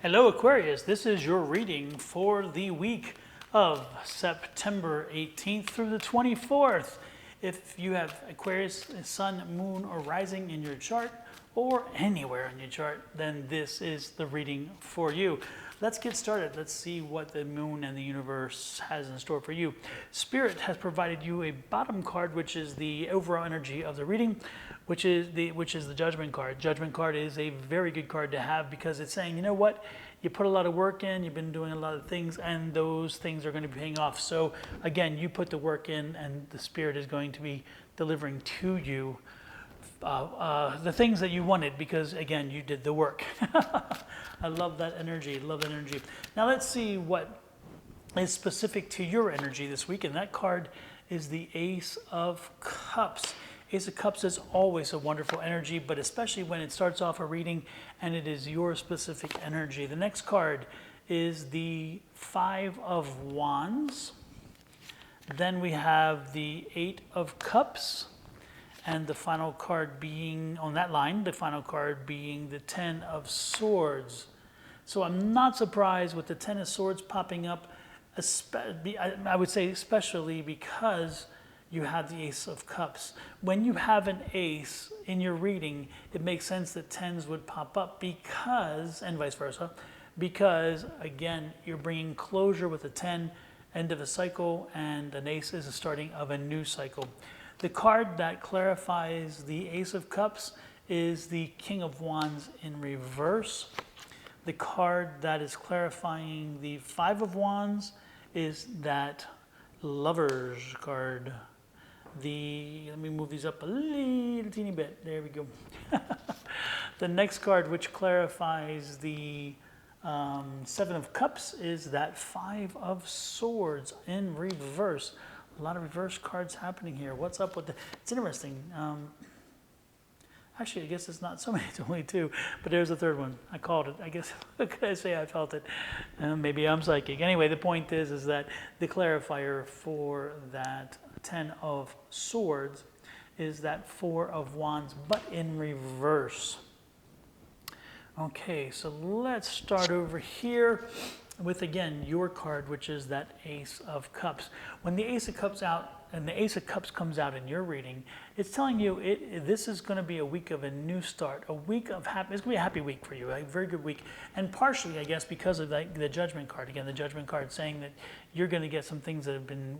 Hello Aquarius, this is your reading for the week of September 18th through the 24th. If you have Aquarius, Sun, Moon, or Rising in your chart, or anywhere in your chart, then this is the reading for you. Let's get started. Let's see what the moon and the universe has in store for you. Spirit has provided you a bottom card, which is the overall energy of the reading, which is the Judgment card. Judgment card is a very good card to have because it's saying, you know what, you put a lot of work in, you've been doing a lot of things, and those things are going to be paying off. So again, you put the work in, and the Spirit is going to be delivering to you the things that you wanted, because again, you did the work. I love that energy. Love that energy. Now let's see what is specific to your energy this week, and that card is the Ace of Cups. Ace of Cups is always a wonderful energy, but especially when it starts off a reading and it is your specific energy. The next card is the Five of Wands. Then we have the Eight of Cups. And the final card being, on that line, the final card being the Ten of Swords. So I'm not surprised with the Ten of Swords popping up, I would say especially because you have the Ace of Cups. When you have an ace in your reading, it makes sense that tens would pop up because, and vice versa, because again, you're bringing closure with a 10, end of a cycle, and an ace is the starting of a new cycle. The card that clarifies the Ace of Cups is the King of Wands in reverse. The card that is clarifying the Five of Wands is that Lovers card. Let me move these up a little teeny bit. There we go. The next card, which clarifies the Seven of Cups, is that Five of Swords in reverse. A lot of reverse cards happening here. What's up with the... It's interesting. Actually, I guess it's not so many. It's only two. But there's a third one. I called it. I guess, what could I say? I felt it. Maybe I'm psychic. Anyway, the point is that the clarifier for that Ten of Swords is that Four of Wands, but in reverse. Okay, so let's start over here with, again, your card, which is that Ace of Cups. When the Ace of Cups out, and the Ace of Cups comes out in your reading, it's telling you this is going to be a week of a new start, a week of happy. It's going to be a happy week for you, a very good week, and partially, I guess, because of the Judgment card. Again, the Judgment card saying that you're going to get some things that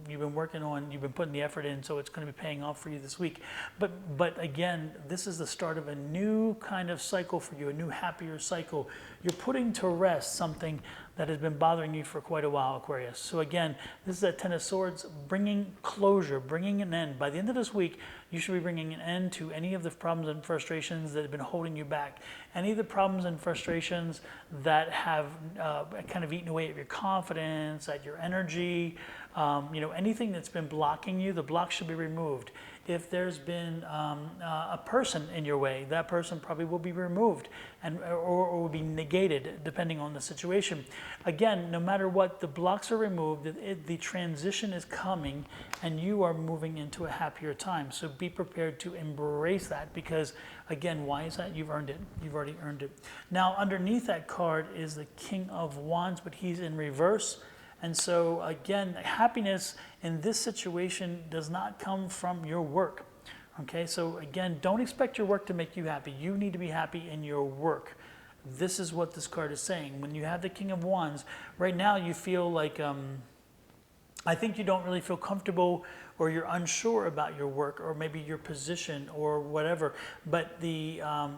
you've been working on, you've been putting the effort in, so it's going to be paying off for you this week. But again, this is the start of a new kind of cycle for you, a new happier cycle. You're putting to rest something that has been bothering you for quite a while, Aquarius. So again, this is that Ten of Swords, bringing closure, bringing an end. By the end of this week, you should be bringing an end to any of the problems and frustrations that have been holding you back. Any of the problems and frustrations that have kind of eaten away at your confidence, at your energy, anything that's been blocking you, the block should be removed. If there's been a person in your way, that person probably will be removed or will be negated depending on the situation. Again, no matter what, the blocks are removed, the transition is coming, and you are moving into a happier time. So be prepared to embrace that because, again, why is that? You've earned it. You've already earned it. Now, underneath that card is the King of Wands, but he's in reverse. And so, again, happiness in this situation does not come from your work. Okay, so again, don't expect your work to make you happy. You need to be happy in your work. This is what this card is saying. When you have the King of Wands, right now you feel like, I think you don't really feel comfortable, or you're unsure about your work, or maybe your position, or whatever, but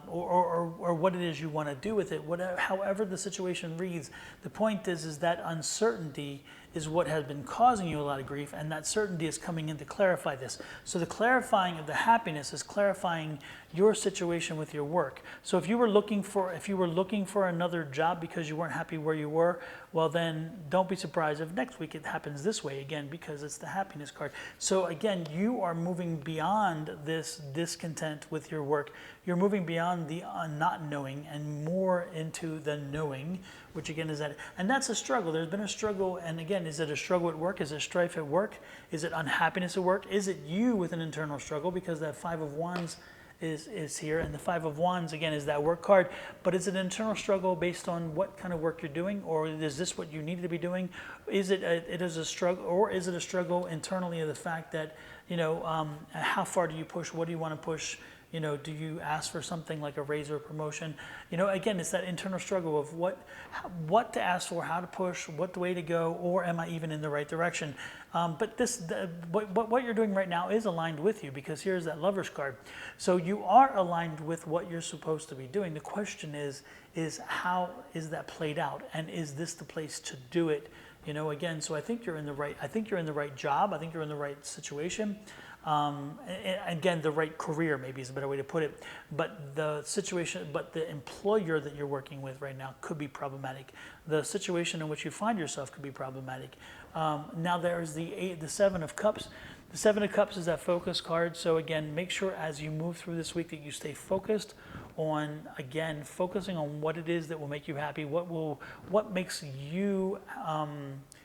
or what it is you want to do with it. Whatever, however the situation reads, the point is that uncertainty is what has been causing you a lot of grief, and that certainty is coming in to clarify this. So the clarifying of the happiness is clarifying your situation with your work. So if you were looking for another job because you weren't happy where you were, well then don't be surprised if next week it happens this way again, because it's the happiness card. So again, you are moving beyond this discontent with your work. You're moving beyond the not knowing and more into the knowing, which again is that, and that's a struggle. There's been a struggle, and again, is it a struggle at work? Is it strife at work? Is it unhappiness at work? Is it you with an internal struggle? Because that Five of Wands is here, and the Five of Wands again is that work card. But is it an internal struggle based on what kind of work you're doing, or is this what you need to be doing? Is it a struggle, or is it a struggle internally of the fact that, you know, how far do you push? What do you want to push? You know, do you ask for something like a raise or a promotion? You know, again, it's that internal struggle of what to ask for, how to push, what way to go, or am I even in the right direction? But what you're doing right now is aligned with you, because here's that Lover's card. So you are aligned with what you're supposed to be doing. The question is how is that played out, and is this the place to do it? You know, again, so I think you're in the right. I think you're in the right job. I think you're in the right situation. Again, the right career maybe is a better way to put it, but the situation, but the employer that you're working with right now could be problematic. The situation in which you find yourself could be problematic. Now there's the Seven of Cups. The Seven of Cups is that focus card. So again, make sure as you move through this week that you stay focused on, again, focusing on what it is that will make you happy, what makes you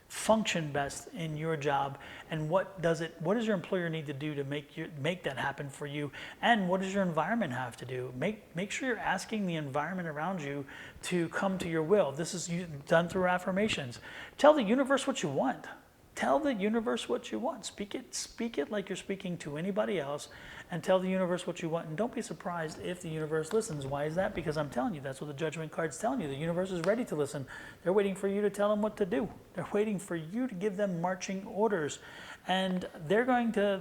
function best in your job, and what does your employer need to do to make that happen for you, and what does your environment have to do? Make sure you're asking the environment around you to come to your will. This is done through affirmations. Tell the universe what you want. Tell the universe what you want. Speak it like you're speaking to anybody else, and tell the universe what you want. And don't be surprised if the universe listens. Why is that? Because I'm telling you, that's what the Judgment card's telling you. The universe is ready to listen. They're waiting for you to tell them what to do. They're waiting for you to give them marching orders. And they're going to,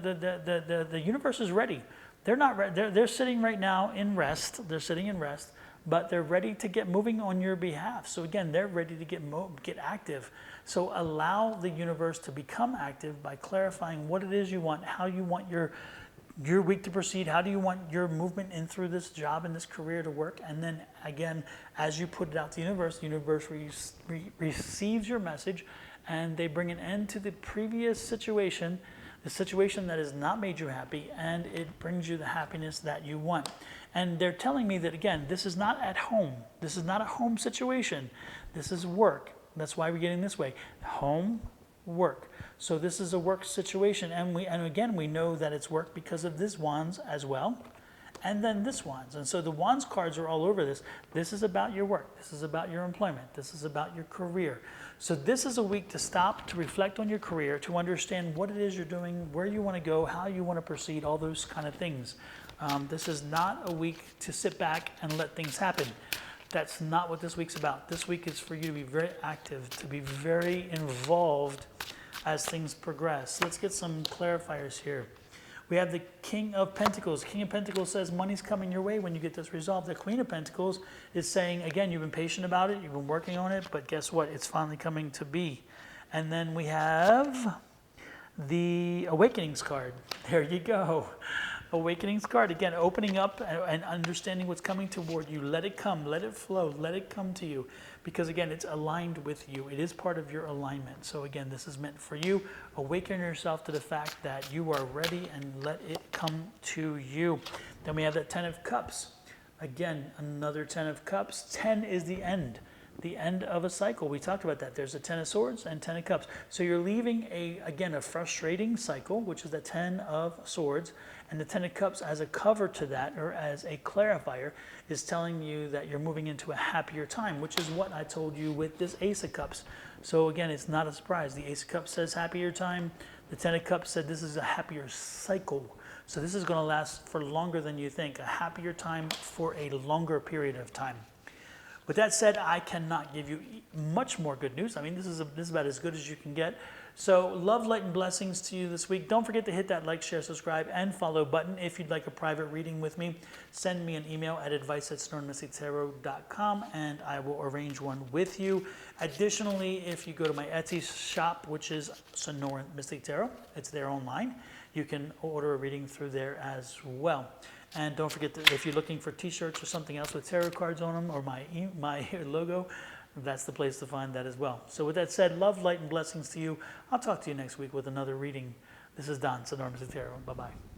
the universe is ready. They're not ready. They're sitting right now in rest. They're sitting in rest, but they're ready to get moving on your behalf. So again, they're ready to get active. So allow the universe to become active by clarifying what it is you want, how you want your week to proceed, how do you want your movement in through this job and this career to work. And then again, as you put it out to the universe receives your message, and they bring an end to the previous situation, the situation that has not made you happy, and it brings you the happiness that you want. And they're telling me that, again, this is not at home. This is not a home situation. This is work. That's why we're getting this way. Home, work. So this is a work situation. And again, we know that it's work because of this Wands as well. And then this Wands. And so the Wands cards are all over this. This is about your work. This is about your employment. This is about your career. So this is a week to stop, to reflect on your career, to understand what it is you're doing, where you want to go, how you want to proceed, all those kind of things. This is not a week to sit back and let things happen. That's not what this week's about. This week is for you to be very active, to be very involved as things progress. Let's get some clarifiers here. We have the King of Pentacles. King of Pentacles says money's coming your way when you get this resolved. The Queen of Pentacles is saying, again, you've been patient about it, you've been working on it, but guess what? It's finally coming to be. And then we have the Awakenings card. There you go. Awakenings card, again, opening up and understanding what's coming toward you. Let it come, let it flow, let it come to you, because again, it's aligned with you. It is part of your alignment. So again, this is meant for you. Awaken yourself to the fact that you are ready, and let it come to you. Then we have that 10 of Cups. Again, another 10 of Cups. 10 is the end of a cycle. We talked about that. There's a 10 of Swords and 10 of Cups. So you're leaving a frustrating cycle, which is the 10 of Swords, and the 10 of Cups as a cover to that, or as a clarifier, is telling you that you're moving into a happier time, which is what I told you with this Ace of Cups. So again, it's not a surprise. The Ace of Cups says happier time. The 10 of Cups said this is a happier cycle. So this is going to last for longer than you think, a happier time for a longer period of time. With that said, I cannot give you much more good news. I mean, this is about as good as you can get. So love, light, and blessings to you this week. Don't forget to hit that like, share, subscribe, and follow button. If you'd like a private reading with me, send me an email at advice@sonoranmystictarot.com, and I will arrange one with you. Additionally, if you go to my Etsy shop, which is Sonoran Mystic Tarot, it's there online. You can order a reading through there as well. And don't forget that if you're looking for t-shirts or something else with tarot cards on them, or my logo, that's the place to find that as well. So with that said, love, light, and blessings to you. I'll talk to you next week with another reading. This is Don, Sonoran Mystic Tarot. Bye-bye.